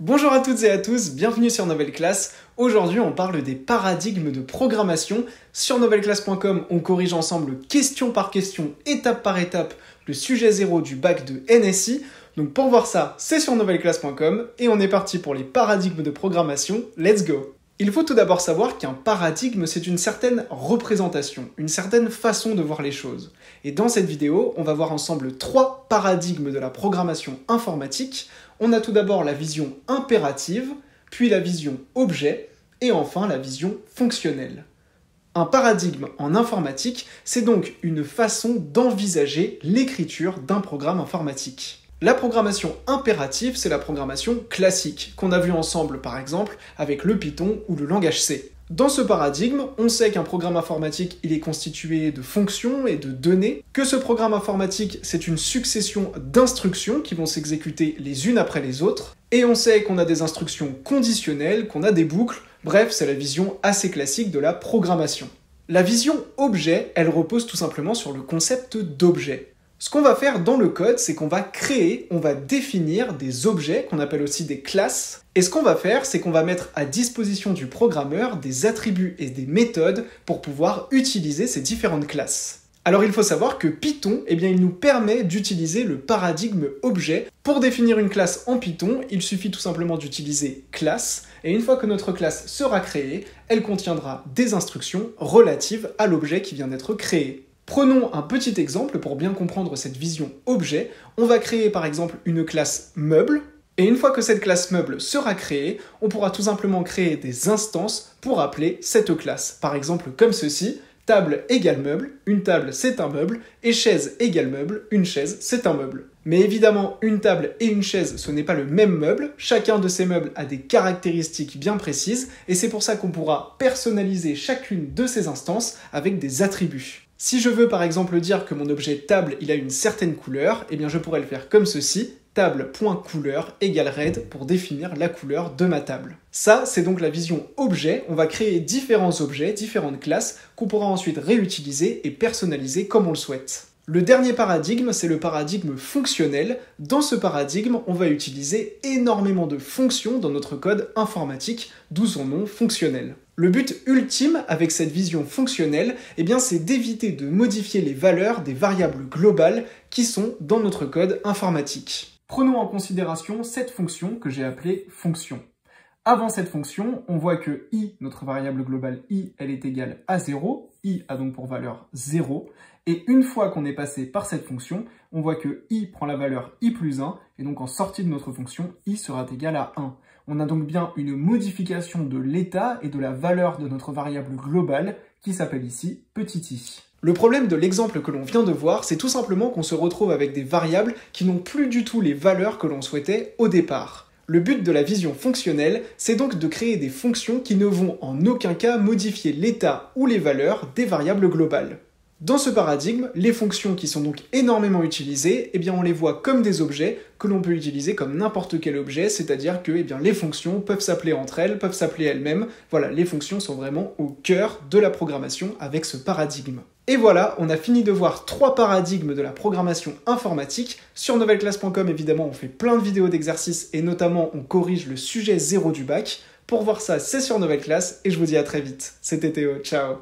Bonjour à toutes et à tous, bienvenue sur Nouvelle Classe. Aujourd'hui, on parle des paradigmes de programmation. Sur novelleclasse.com, on corrige ensemble question par question, étape par étape, le sujet 0 du bac de NSI. Donc pour voir ça, c'est sur novelleclasse.com et on est parti pour les paradigmes de programmation. Let's go! Il faut tout d'abord savoir qu'un paradigme, c'est une certaine représentation, une certaine façon de voir les choses. Et dans cette vidéo, on va voir ensemble 3 paradigmes de la programmation informatique. On a tout d'abord la vision impérative, puis la vision objet, et enfin la vision fonctionnelle. Un paradigme en informatique, c'est donc une façon d'envisager l'écriture d'un programme informatique. La programmation impérative, c'est la programmation classique, qu'on a vu ensemble par exemple avec le Python ou le langage C. Dans ce paradigme, on sait qu'un programme informatique, il est constitué de fonctions et de données, que ce programme informatique, c'est une succession d'instructions qui vont s'exécuter les unes après les autres, et on sait qu'on a des instructions conditionnelles, qu'on a des boucles, bref, c'est la vision assez classique de la programmation. La vision objet, elle repose tout simplement sur le concept d'objet. Ce qu'on va faire dans le code, c'est qu'on va créer, on va définir des objets, qu'on appelle aussi des classes. Et ce qu'on va faire, c'est qu'on va mettre à disposition du programmeur des attributs et des méthodes pour pouvoir utiliser ces différentes classes. Alors il faut savoir que Python, il nous permet d'utiliser le paradigme objet. Pour définir une classe en Python, il suffit tout simplement d'utiliser classe. Et une fois que notre classe sera créée, elle contiendra des instructions relatives à l'objet qui vient d'être créé. Prenons un petit exemple pour bien comprendre cette vision objet. On va créer par exemple une classe meuble, et une fois que cette classe meuble sera créée, on pourra tout simplement créer des instances pour appeler cette classe. Par exemple comme ceci, table égale meuble, une table c'est un meuble, et chaise égale meuble, une chaise c'est un meuble. Mais évidemment, une table et une chaise, ce n'est pas le même meuble, chacun de ces meubles a des caractéristiques bien précises, et c'est pour ça qu'on pourra personnaliser chacune de ces instances avec des attributs. Si je veux par exemple dire que mon objet table il a une certaine couleur, je pourrais le faire comme ceci, table.couleur égale red pour définir la couleur de ma table. Ça, c'est donc la vision objet, on va créer différents objets, différentes classes, qu'on pourra ensuite réutiliser et personnaliser comme on le souhaite. Le dernier paradigme, c'est le paradigme fonctionnel. Dans ce paradigme, on va utiliser énormément de fonctions dans notre code informatique, d'où son nom fonctionnel. Le but ultime avec cette vision fonctionnelle, c'est d'éviter de modifier les valeurs des variables globales qui sont dans notre code informatique. Prenons en considération cette fonction que j'ai appelée fonction. Avant cette fonction, on voit que i, notre variable globale i, elle est égale à 0. I a donc pour valeur 0. Et une fois qu'on est passé par cette fonction, on voit que i prend la valeur i plus 1. Et donc en sortie de notre fonction, i sera égal à 1. On a donc bien une modification de l'état et de la valeur de notre variable globale qui s'appelle ici petit i. Le problème de l'exemple que l'on vient de voir, c'est tout simplement qu'on se retrouve avec des variables qui n'ont plus du tout les valeurs que l'on souhaitait au départ. Le but de la vision fonctionnelle, c'est donc de créer des fonctions qui ne vont en aucun cas modifier l'état ou les valeurs des variables globales. Dans ce paradigme, les fonctions qui sont donc énormément utilisées, on les voit comme des objets que l'on peut utiliser comme n'importe quel objet, c'est-à-dire que les fonctions peuvent s'appeler entre elles, peuvent s'appeler elles-mêmes. Voilà, les fonctions sont vraiment au cœur de la programmation avec ce paradigme. Et voilà, on a fini de voir 3 paradigmes de la programmation informatique. Sur novelleclasse.com, évidemment, on fait plein de vidéos d'exercices et notamment on corrige le sujet 0 du bac. Pour voir ça, c'est sur Nouvelle Classe et je vous dis à très vite. C'était Théo, ciao!